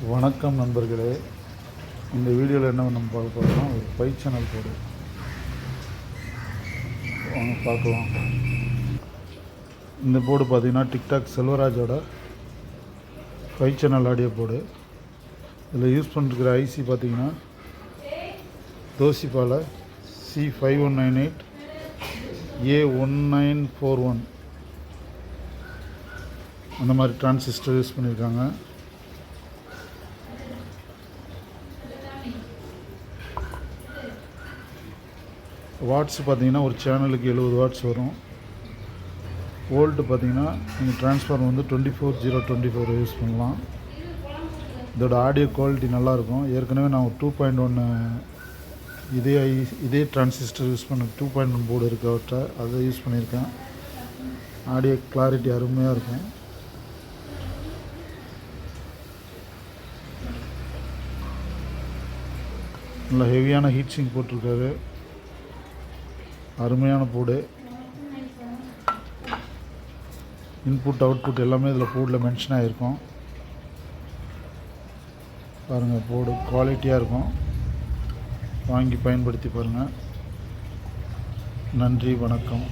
வணக்கம் நண்பர்களே. இந்த வீடியோவில் என்ன நம்ம பார்க்க போகிறோம்னா ஒரு பை சேனல் போர்டு வாங்க பார்க்கலாம். இந்த போர்டு பார்த்திங்கன்னா டிக்டாக் செல்வராஜோட பை சேனல் ஆடியோ போர்டு. இதில் யூஸ் பண்ணிருக்கிற ஐசி பார்த்திங்கன்னா தோசிபால C5198 A1941 அந்த மாதிரி டிரான்சிஸ்டர் யூஸ் பண்ணியிருக்காங்க. வாட்ஸ் பார்த்திங்கன்னா ஒரு சேனலுக்கு 70 வாட்ஸ் வரும். வோல்ட்டு பார்த்திங்கன்னா நீங்கள் ட்ரான்ஸ்ஃபார்மர் வந்து 24024 யூஸ் பண்ணலாம். இதோட ஆடியோ குவாலிட்டி நல்லாயிருக்கும். ஏற்கனவே நான் 2.1 இதே டிரான்சிஸ்டர் யூஸ் பண்ண 2.1 போர்டு இருக்கவற்றை அதை யூஸ் பண்ணியிருக்கேன். ஆடியோ கிளாரிட்டி அருமையாக இருக்கும். நல்லா ஹெவியான ஹீட் சிங்க் போட்டிருக்காரு. அருமையான போர்டு. இன்புட் அவுட்புட் எல்லாமே இதில் போர்டில் மென்ஷன் ஆகிருக்கும். பாருங்கள், போர்டு குவாலிட்டியாக இருக்கும். வாங்கி பயன்படுத்தி பாருங்கள். நன்றி, வணக்கம்.